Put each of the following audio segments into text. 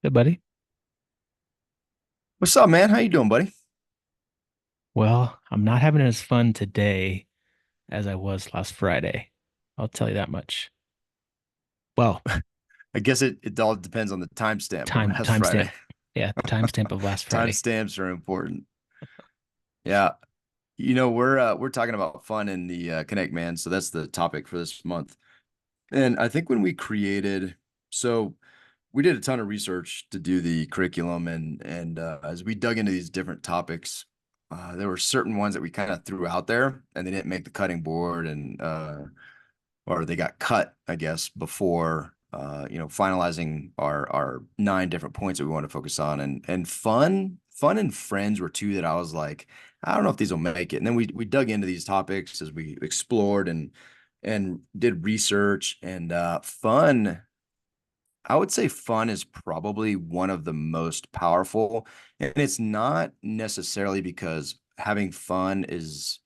Hey, buddy. What's up, man? How you doing, buddy? Well, I'm not having as fun today as I was last Friday. I'll tell you that much. Well, I guess it all depends on the timestamp of last timestamp. Friday. Yeah, timestamp of last Friday. Timestamps are important. Yeah, we're talking about fun in the Connect, man. So that's the topic for this month. And I think when we created, so we did a ton of research to do the curriculum, and as we dug into these different topics, there were certain ones that we kind of threw out there, and they didn't make the cutting board, and or they got cut, I guess, before finalizing our nine different points that we want to focus on. And fun and friends were two that I was like, I don't know if these will make it. And then we dug into these topics as we explored and did research and fun. I would say fun is probably one of the most powerful. And it's not necessarily because having fun is,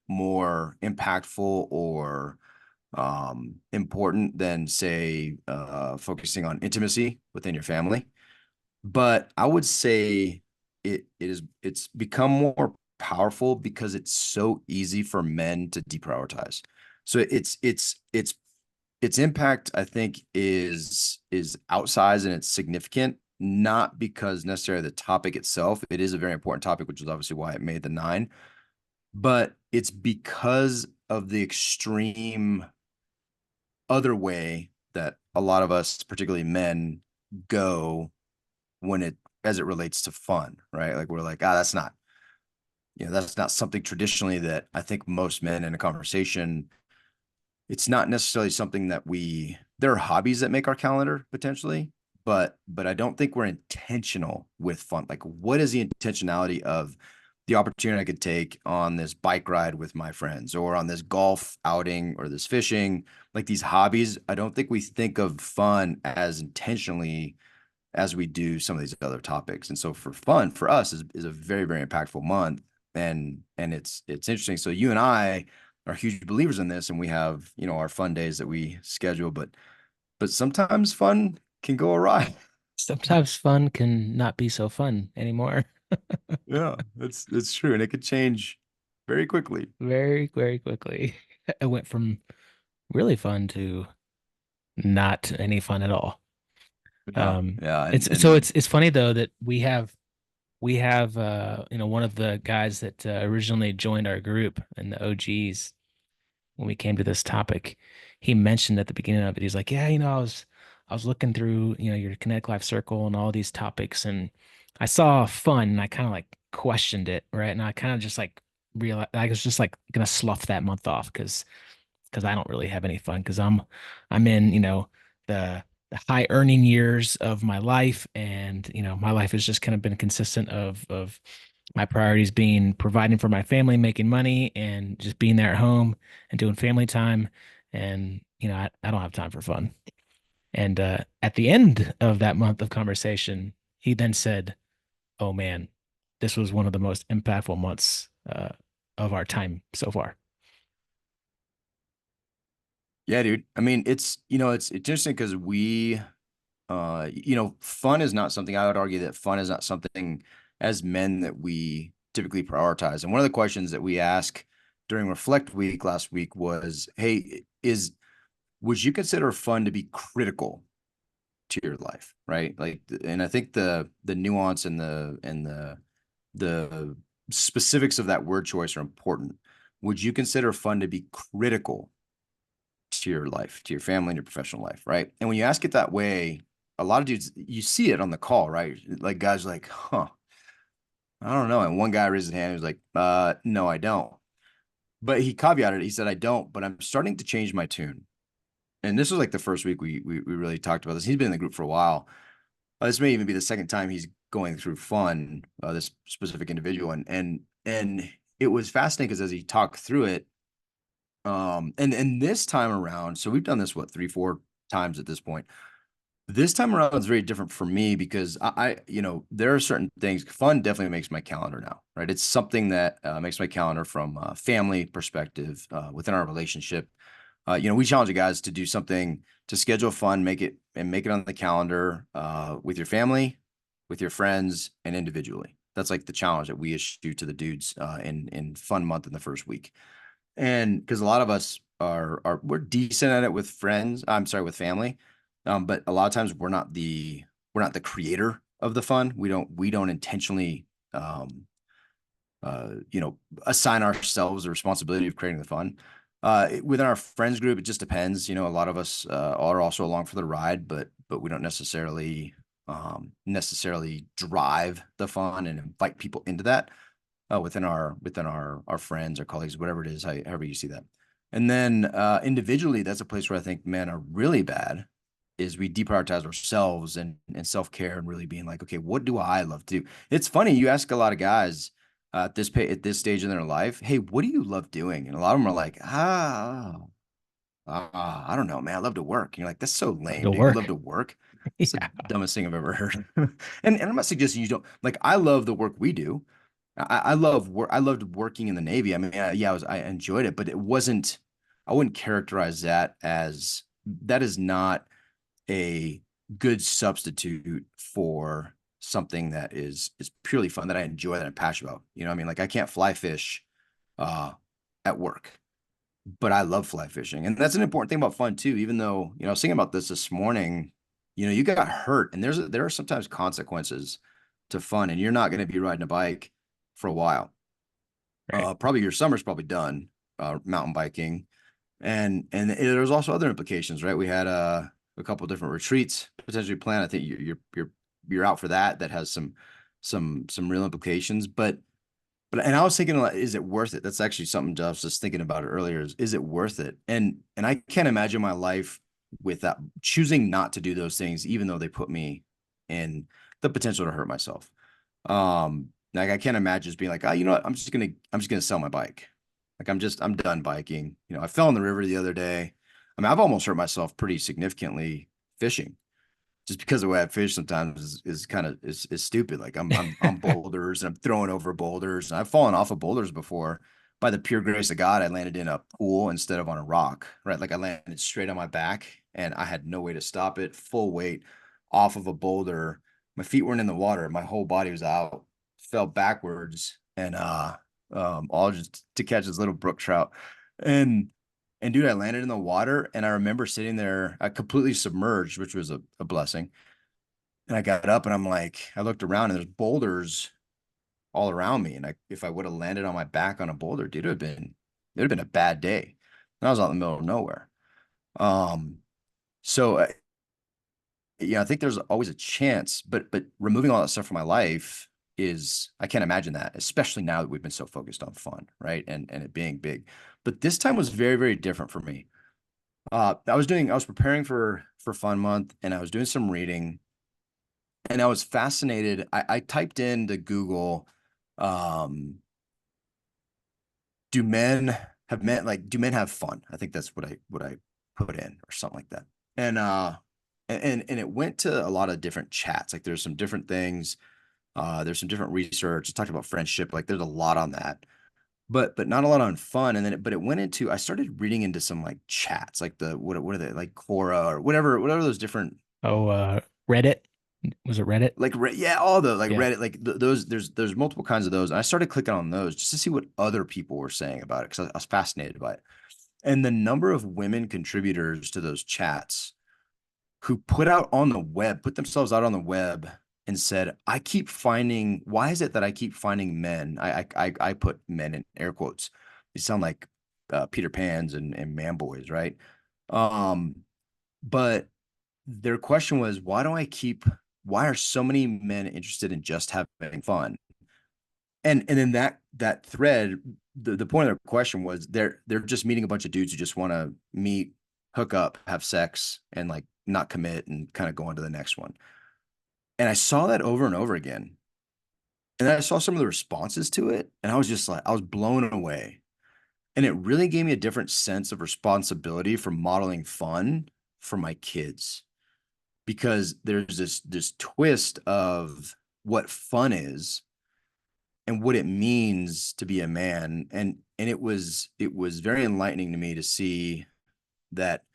more impactful or important than say focusing on intimacy within your family. But I would say it's become more powerful because it's so easy for men to deprioritize. So its impact, I think, is outsized and it's significant, not because necessarily the topic itself. It is a very important topic, which is obviously why it made the nine, but it's because of the extreme other way that a lot of us, particularly men, go when it as it relates to fun, right? Like we're like, that's not something traditionally that I think most men in a conversation, it's not necessarily something that there are hobbies that make our calendar potentially, but I don't think we're intentional with fun. Like, what is the intentionality of the opportunity I could take on this bike ride with my friends or on this golf outing or this fishing, like these hobbies? I don't think we think of fun as intentionally as we do some of these other topics. And so for fun, for us is a very, very impactful month. And it's interesting. So you and I are huge believers in this, and we have, our fun days that we schedule, but sometimes fun can go awry. Sometimes fun can not be so fun anymore. Yeah, that's true. And it could change very quickly. Very, very quickly. It went from really fun to not any fun at all. Yeah. Yeah. And It's so and it's funny though that we have one of the guys that originally joined our group and the OGs when we came to this topic. He mentioned at the beginning of it, he's like, yeah, I was looking through, your Kinetic Life Circle and all these topics, and I saw fun, and I kind of like questioned it, right? And I kind of just like realized I was just like gonna slough that month off because I don't really have any fun because I'm in, the high earning years of my life, and my life has just kind of been consistent of my priorities being providing for my family, making money, and just being there at home and doing family time. And I don't have time for fun. And at the end of that month of conversation, he then said, "Oh man, this was one of the most impactful months of our time so far." yeah, dude. I mean, it's interesting because fun is not something. I would argue that fun is not something as men that we typically prioritize. And one of the questions that we asked during Reflect Week last week was, hey, would you consider fun to be critical to your life, right? Like, and I think the nuance and the specifics of that word choice are important. Would you consider fun to be critical to your life, to your family and your professional life, right? And when you ask it that way, a lot of dudes, you see it on the call, right? Like guys are like, huh, I don't know. And one guy raised his hand, he was like, no, I don't. But he caveated it. He said, I don't, but I'm starting to change my tune. And this was like the first week we really talked about this. He's been in the group for a while. This may even be the second time he's going through fun, this specific individual. And it was fascinating because as he talked through it, and this time around, so we've done this what 3, 4 times at this point. This time around is very different for me because there are certain things. Fun definitely makes my calendar now, right? It's something that makes my calendar from a family perspective within our relationship. We challenge the guys to do something. to schedule fun, make it on the calendar with your family, with your friends, and individually. That's like the challenge that we issue to the dudes in Fun Month in the first week. And because a lot of us are we're decent at it with friends, I'm sorry, with family. But a lot of times we're not the creator of the fun. We don't intentionally you know, assign ourselves the responsibility of creating the fun. Within our friends group, it just depends. You know, a lot of us are also along for the ride, but we don't necessarily drive the fun and invite people into that within our friends or colleagues, whatever it is, however you see that. And then individually, that's a place where I think men are really bad is we deprioritize ourselves and self-care and really being like, okay, what do I love to do? It's funny, you ask a lot of guys at this stage in their life, hey, what do you love doing? And a lot of them are like, I don't know, man. I love to work. And you're like, that's so lame, To dude. You love work. to work. It's the Yeah. dumbest thing I've ever heard. And I'm not suggesting you don't like. I love the work we do. I love work. I loved working in the Navy. I mean, yeah, I enjoyed it, but it wasn't. I wouldn't characterize that as that is not a good substitute for something that is purely fun that I enjoy that I'm passionate about. You know what I mean? Like I can't fly fish uh at work, but I love fly fishing. And that's an important thing about fun too, even though, you know, I was thinking about this morning, you know, you got hurt and there are sometimes consequences to fun and you're not going to be riding a bike for a while. Right. Probably your summer's probably done, mountain biking. And there's also other implications, right? We had a couple of different retreats potentially planned. I think you're out for that. That has some real implications. But and I was thinking, like, is it worth it? That's actually something I was just thinking about it earlier. Is it worth it? And I can't imagine my life without choosing not to do those things, even though they put me in the potential to hurt myself. Like I can't imagine just being like, oh, you know what? I'm just gonna sell my bike. Like I'm done biking. You know, I fell in the river the other day. I mean, I've almost hurt myself pretty significantly fishing just because the way I fish sometimes is kind of is stupid. Like I'm on boulders and I'm throwing over boulders and I've fallen off of boulders before. By the pure grace of God, I landed in a pool instead of on a rock, right? Like I landed straight on my back and I had no way to stop it, full weight off of a boulder. My feet weren't in the water, my whole body was out, fell backwards and all just to catch this little brook trout. And and dude, I landed in the water and I remember sitting there completely submerged, which was a blessing. And I got up and I'm like, I looked around and there's boulders all around me. And if I would have landed on my back on a boulder, dude, it would have been a bad day. And I was out in the middle of nowhere. Um, so yeah, I think there's always a chance, but removing all that stuff from my life is I can't imagine that, especially now that we've been so focused on fun, right? And it being big. But this time was very, very different for me. I was preparing for Fun Month and I was doing some reading and I was fascinated. I typed into Google, um, do men do men have fun? I think that's what I put in or something like that. And and it went to a lot of different chats. Like there's some different things, there's some different research. It talked about friendship, like there's a lot on that. But not a lot on fun. And then but it went into I started reading into some like chats, like the what are they like Quora or whatever those different Oh, Reddit. Was it Reddit? like yeah, all the like Yeah. Reddit, like those there's multiple kinds of those. And I started clicking on those just to see what other people were saying about it because I was fascinated by it. And the number of women contributors to those chats who put themselves out on the web and said, I keep finding, why is it that I keep finding men? I put men in air quotes. They sound like Peter Pans and man boys, right? Um, but their question was, why are so many men interested in just having fun? And then that thread, the point of their question was they're just meeting a bunch of dudes who just want to meet, hook up, have sex, and like not commit and kind of go on to the next one. And I saw that over and over again. And I saw some of the responses to it, and I was just like, I was blown away. And it really gave me a different sense of responsibility for modeling fun for my kids because there's this twist of what fun is and what it means to be a man. And it was very enlightening to me to see that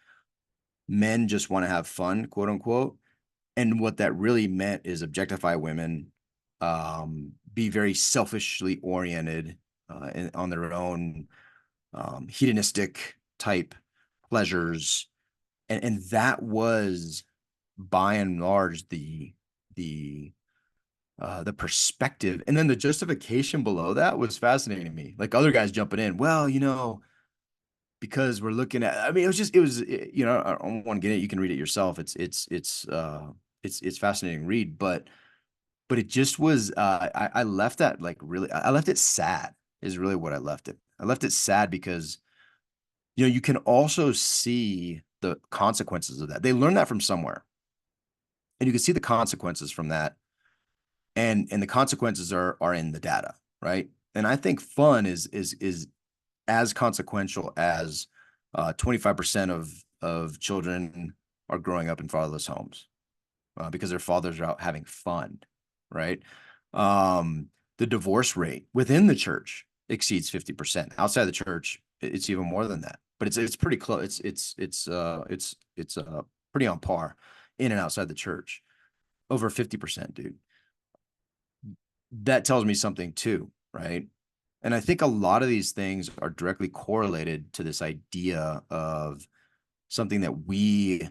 men just want to have fun, quote unquote. And what that really meant is objectify women, be very selfishly oriented on their own hedonistic type pleasures, and that was by and large the perspective, and then the justification below that was fascinating to me. Like other guys jumping in, well, because we're looking at. I mean, I don't want to get it. You can read it yourself. It's fascinating read, but it just was. I left that like really. I left it sad. Is really what I left it. I left it sad because you can also see the consequences of that. They learned that from somewhere, and you can see the consequences from that, and the consequences are in the data, right? And I think fun is as consequential as 25% of children are growing up in fatherless homes because their fathers are out having fun, right? The divorce rate within the church exceeds 50%. Outside the church, it's even more than that. But it's pretty close. It's pretty on par in and outside the church. Over 50%, dude. That tells me something too, right? And I think a lot of these things are directly correlated to this idea of something that we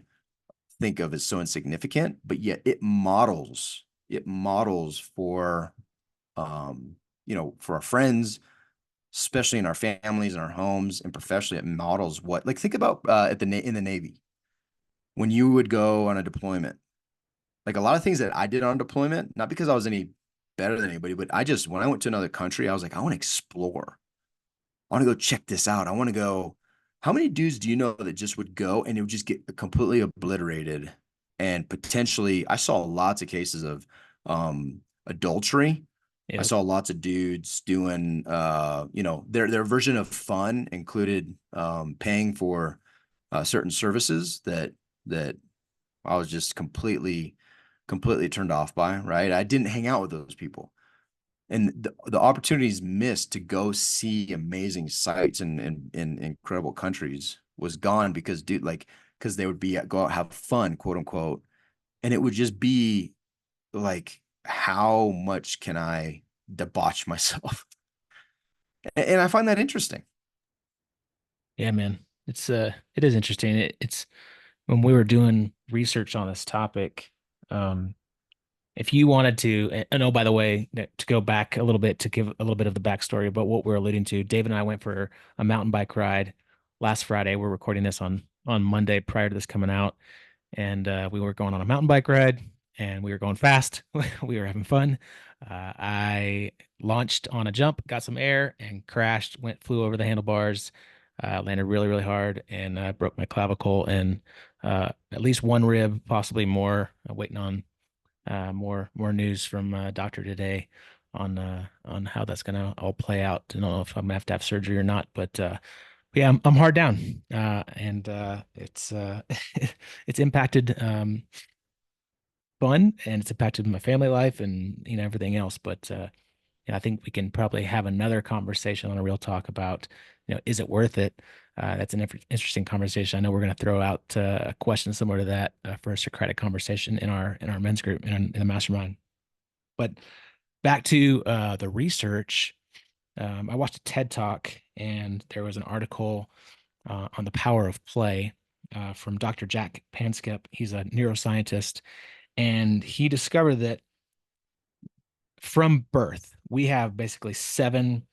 think of as so insignificant, but yet it models for our friends, especially in our families and our homes and professionally, it models what, like, think about in the Navy when you would go on a deployment. Like a lot of things that I did on deployment, not because I was any better than anybody, but when I went to another country, I was like, I want to explore. I want to go check this out. I want to go. How many dudes do you know that just would go and it would just get completely obliterated? And potentially, I saw lots of cases of adultery. I Yep. saw lots of dudes doing, their version of fun included paying for certain services that I was just completely turned off by. Right, I didn't hang out with those people, and the opportunities missed to go see amazing sights in incredible countries was gone because dude, like, because they would go out have fun, quote unquote, and it would just be like, how much can I debauch myself? And I find that interesting. Yeah, man. It is interesting. It's when we were doing research on this topic, um, if you wanted to, and oh, by the way, to go back a little bit to give a little bit of the backstory about what we're alluding to, Dave and I went for a mountain bike ride last Friday. We're recording this on Monday prior to this coming out, and we were going on a mountain bike ride, and we were going fast. We were having fun. I launched on a jump, got some air, and crashed. Flew over the handlebars, landed really, really hard, and broke my clavicle and at least one rib, possibly more. Waiting on more news from doctor today on how that's gonna all play out. I don't know if I'm gonna have to have surgery or not, but yeah, I'm hard down, and it's it's impacted fun, and it's impacted my family life and everything else. But yeah, I think we can probably have another conversation on a real talk about is it worth it? That's an interesting conversation. I know we're going to throw out a question similar to that for a Socratic conversation in our men's group in the mastermind. But back to the research, I watched a TED talk and there was an article on the power of play from Dr. Jack Panskep. He's a neuroscientist, and he discovered that from birth, we have basically seven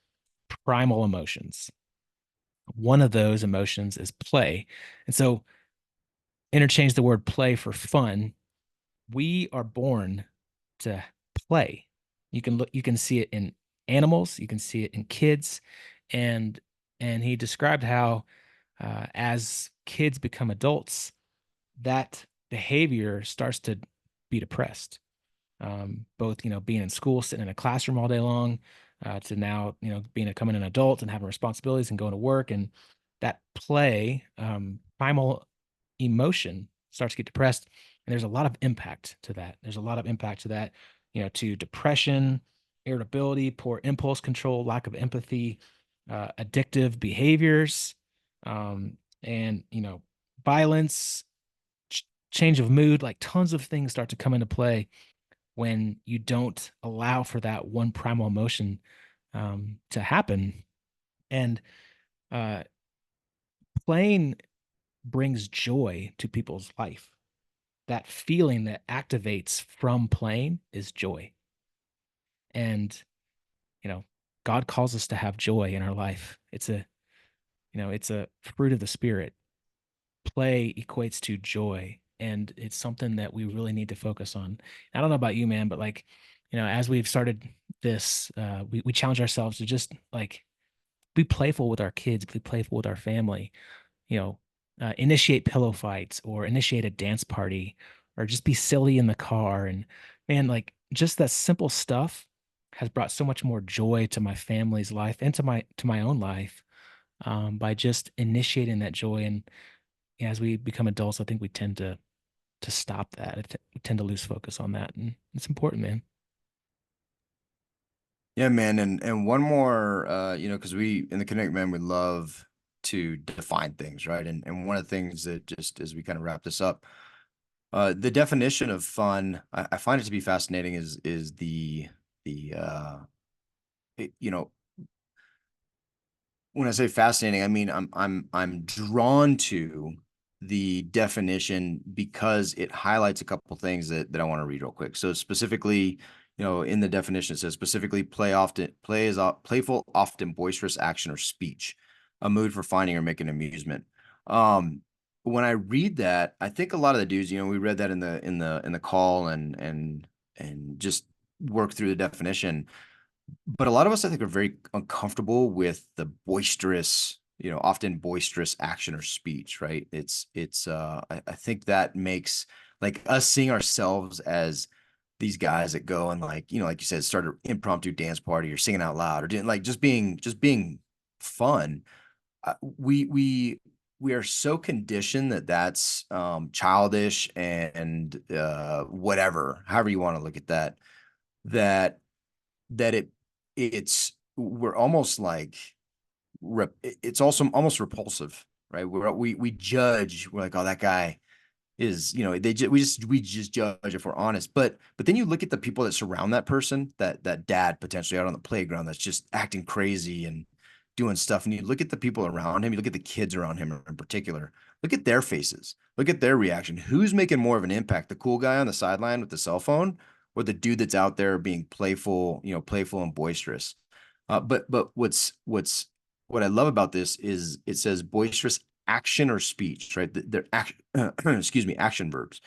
primal emotions. One of those emotions is play. And so interchange the word play for fun. We are born to play. You can see it in animals, you can see it in kids, and he described how as kids become adults, that behavior starts to be depressed. Both being in school, sitting in a classroom all day long, to now becoming an adult and having responsibilities and going to work, and that play, primal emotion starts to get depressed, and there's a lot of impact to that. There's a lot of impact to that, to depression, irritability, poor impulse control, lack of empathy, addictive behaviors, and violence, change of mood, like tons of things start to come into play when you don't allow for that one primal emotion to happen. And uh, playing brings joy to people's life. That feeling that activates from playing is joy. And, you know, God calls us to have joy in our life. It's a fruit of the spirit. Play equates to joy. And it's something that we really need to focus on. I don't know about you, man, but like, as we've started this, we challenge ourselves to just like be playful with our kids, be playful with our family, you know, initiate pillow fights or initiate a dance party or just be silly in the car. And man, like just that simple stuff has brought so much more joy to my family's life and to my own life by just initiating that joy. And as we become adults, I think we tend to stop that. We tend to lose focus on that, and it's important, man. Yeah, man, and one more, because we in the Kinetic Man we love to define things, right? And one of the things that just as we kind of wrap this up, the definition of fun, I find it to be fascinating is the it, you know when I say fascinating, I mean I'm drawn to the definition because it highlights a couple things that I want to read real quick. So specifically, in the definition it says specifically play is playful, often boisterous action or speech, a mood for finding or making amusement. Um, when I read that, I think a lot of the dudes, we read that in the call and just work through the definition, but a lot of us, I think, are very uncomfortable with the boisterous, often boisterous action or speech, right? I think that makes like us seeing ourselves as these guys that go and like, like you said, start an impromptu dance party or singing out loud or doing like just being fun. We are so conditioned that that's childish and whatever, however you want to look at that that it's we're almost like it's also almost repulsive, right? We judge. We're like, oh, that guy is, we just judge if we're honest. But then you look at the people that surround that person, that dad potentially out on the playground that's just acting crazy and doing stuff, and you look at the people around him, you look at the kids around him in particular, look at their faces, look at their reaction. Who's making more of an impact, the cool guy on the sideline with the cell phone, or the dude that's out there being playful, playful and boisterous? But what I love about this is it says boisterous action or speech, right? They're action, excuse me, action verbs.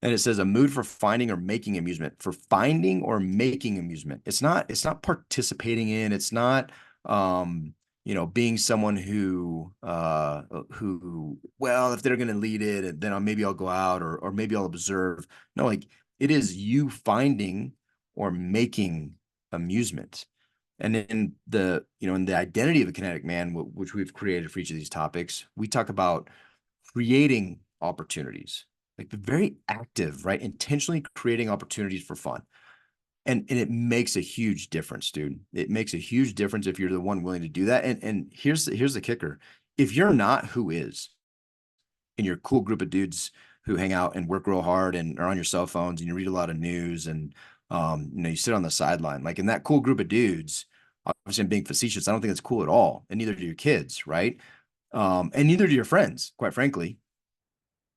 And it says a mood for finding or making amusement, for finding or making amusement. It's not participating in, it's not being someone who, well, if they're going to lead it, then maybe I'll go out or maybe I'll observe. No, like it is you finding or making amusement. And in the identity of a kinetic man, which we've created for each of these topics, we talk about creating opportunities, like the very active, right? Intentionally creating opportunities for fun. And it makes a huge difference, dude. It makes a huge difference if you're the one willing to do that. And here's the kicker. If you're not, who is? In your cool group of dudes who hang out and work real hard and are on your cell phones and you read a lot of news and you sit on the sideline. Like in that cool group of dudes, obviously I'm being facetious. I don't think it's cool at all. And neither do your kids, right? And neither do your friends, quite frankly.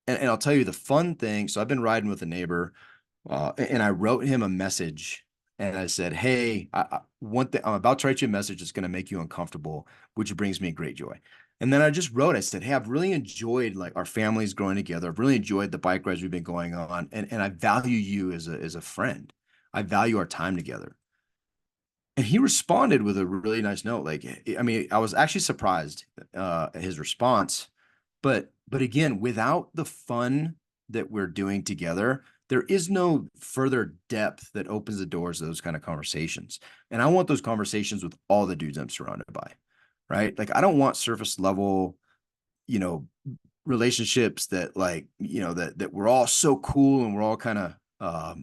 And I'll tell you the fun thing. So I've been riding with a neighbor, and I wrote him a message, and I said, "Hey, one thing I'm about to write you a message that's going to make you uncomfortable, which brings me great joy." And then I just wrote, I said, "Hey, I've really enjoyed like our families growing together. I've really enjoyed the bike rides we've been going on, and I value you as a friend. I value our time together." And he responded with a really nice note. Like, I mean, I was actually surprised at his response. But again, without the fun that we're doing together, there is no further depth that opens the doors to those kind of conversations. And I want those conversations with all the dudes I'm surrounded by, right? Like, I don't want surface level, you know, relationships that like, that we're all so cool and we're all kind of,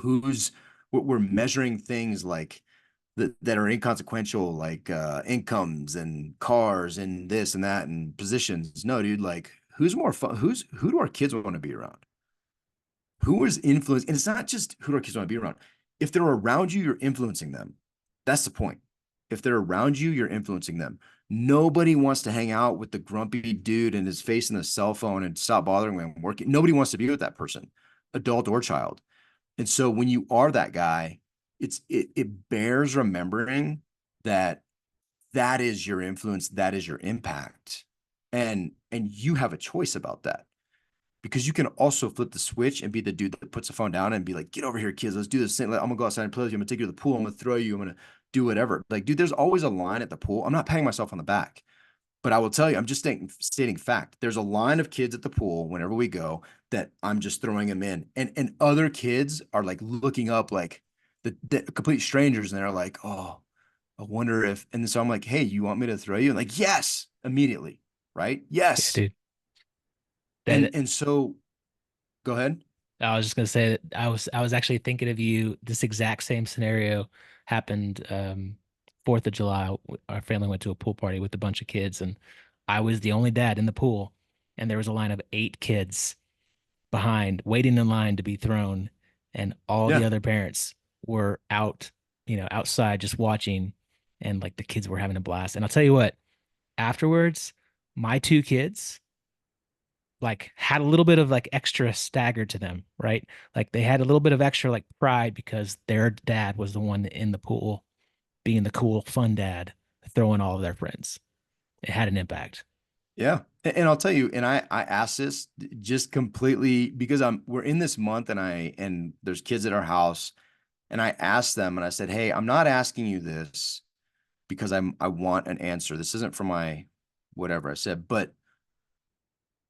who's we're measuring things like that are inconsequential, like incomes and cars and this and that and positions. No, dude, like who's more fun? Who do our kids want to be around? Who is influence? And it's not just who do our kids want to be around. If they're around you, you're influencing them. That's the point. If they're around you, you're influencing them. Nobody wants to hang out with the grumpy dude and his face in the cell phone and stop bothering me when working. Nobody wants to be with that person, adult or child. And so when you are that guy, it bears remembering that that is your influence, that is your impact. And you have a choice about that because you can also flip the switch and be the dude that puts the phone down and be like, get over here, kids. Let's do this thing. I'm gonna go outside and play with you. I'm gonna take you to the pool. I'm gonna throw you. I'm gonna do whatever. Like, dude, there's always a line at the pool. I'm not patting myself on the back, but I will tell you, I'm just stating fact. There's a line of kids at the pool whenever we go that I'm just throwing them in. And other kids are like looking up like the complete strangers, and they're like, oh, I wonder if, and so I'm like, hey, you want me to throw you? And like, yes, immediately, right? Yeah, Yes. dude. And That and so go ahead. I was just gonna say that I was actually thinking of you. This exact same scenario happened 4th of July. Our family went to a pool party with a bunch of kids, and I was the only dad in the pool, and there was a line of 8 kids behind, waiting in line to be thrown, and all the Yeah. other parents were out, outside just watching, and like the kids were having a blast. And I'll tell you what, afterwards, my 2 kids like had a little bit of like extra stagger to them, right? Like they had a little bit of extra like pride because their dad was the one in the pool being the cool, fun dad, throwing all of their friends. It had an impact. Yeah. And I'll tell you, and I asked this just completely because we're in this month and there's kids at our house and I asked them and I said, "Hey, I'm not asking you this because I want an answer. This isn't for my whatever." I said, but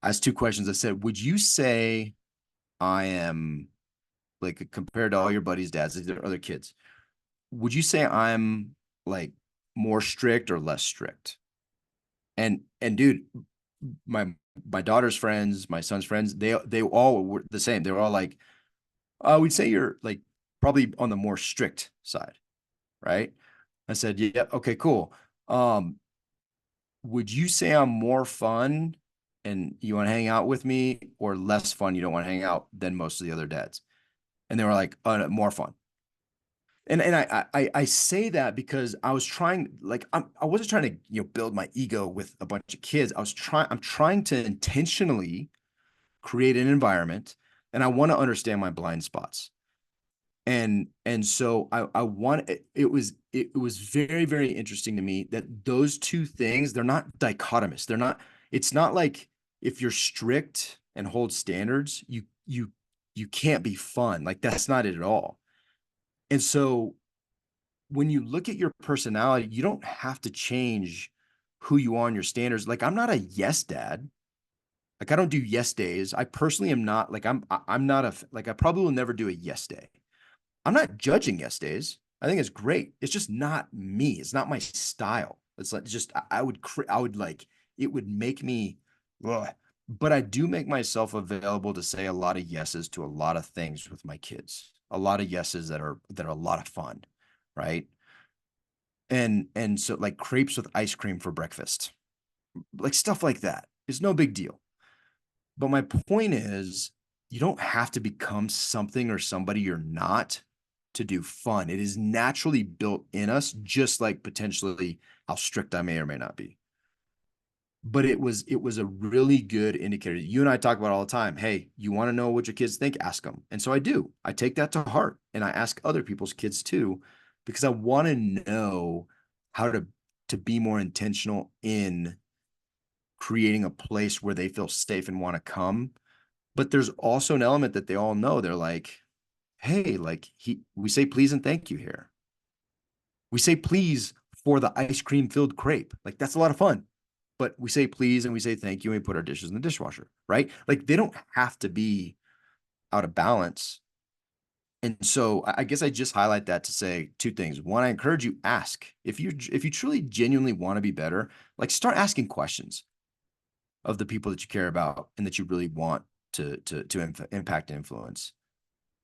I asked 2 questions. I said, "Would you say I am like compared to all your buddies' dads, these are other kids, would you say I'm like more strict or less strict?" And dude, my my daughter's friends, my son's friends, they all were the same. They were all like, we'd say you're like probably on the more strict side, right? I said, yeah, okay, cool. Um, would you say I'm more fun and you want to hang out with me or less fun, you don't want to hang out than most of the other dads? And they were like, more fun. And I say that because I was trying like I wasn't trying to build my ego with a bunch of kids. I'm trying to intentionally create an environment and I want to understand my blind spots. And so I want it was very, very interesting to me that those two things, they're not dichotomous. They're not, it's not like if you're strict and hold standards, you can't be fun. Like that's not it at all. And so when you look at your personality, you don't have to change who you are and your standards. Like I'm not a yes dad. Like I don't do yes days. I personally am not like I'm not a like I probably will never do a yes day. I'm not judging yes days. I think it's great. It's just not me. It's not my style. It's like just I would like it would make me ugh. But I do make myself available to say a lot of yeses to a lot of things with my kids. A lot of yeses that are a lot of fun, right? And so like crepes with ice cream for breakfast, like stuff like that. It's no big deal. But my point is, you don't have to become something or somebody you're not to do fun. It is naturally built in us, just like potentially how strict I may or may not be. But it was a really good indicator. You and I talk about all the time. Hey, you want to know what your kids think? Ask them. And so I do. I take that to heart and I ask other people's kids too, because I want to know how to be more intentional in creating a place where they feel safe and want to come. But there's also an element that they all know. They're like, hey, like we say please and thank you here. We say please for the ice cream filled crepe. Like that's a lot of fun. But we say please and we say thank you and we put our dishes in the dishwasher, right? Like they don't have to be out of balance. And so I guess I just highlight that to say 2 things. One, I encourage you ask. If you truly genuinely want to be better, like start asking questions of the people that you care about and that you really want to impact and influence,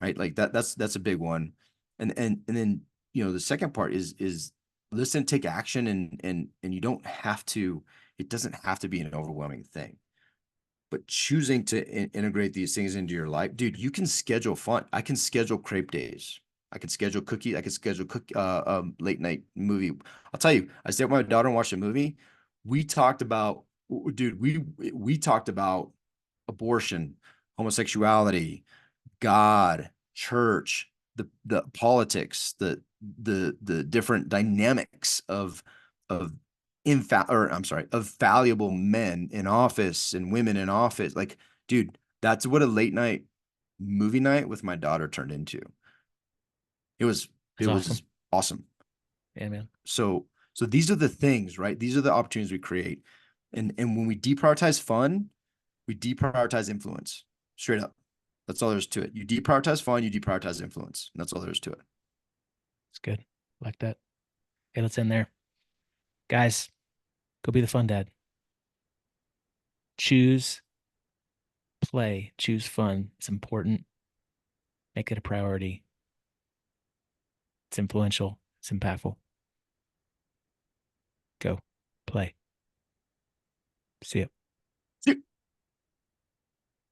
right? Like that's a big one. And then the second part is listen, take action, and you don't have to. It doesn't have to be an overwhelming thing. but choosing to integrate these things into your life, dude, you can schedule fun. I can schedule crepe days. I can schedule cookie. I can schedule late night movie. I'll tell you, I stayed with my daughter and watched a movie. We talked about, dude, we talked about abortion, homosexuality, God, church, the politics, the different dynamics of of valuable men in office and women in office. Like, dude, that's what a late night movie night with my daughter turned into. It was it That's awesome. was awesome. Yeah, man. So these are the things, right? These are the opportunities we create. And when we deprioritize fun, we deprioritize influence. Straight up. That's all there is to it. You deprioritize fun, you deprioritize influence. And that's all there is to it. It's good. Like that. Okay, let's end there. Guys, go be the fun dad. Choose play, choose fun. It's important. Make it a priority. It's influential. It's impactful. Go play. See ya.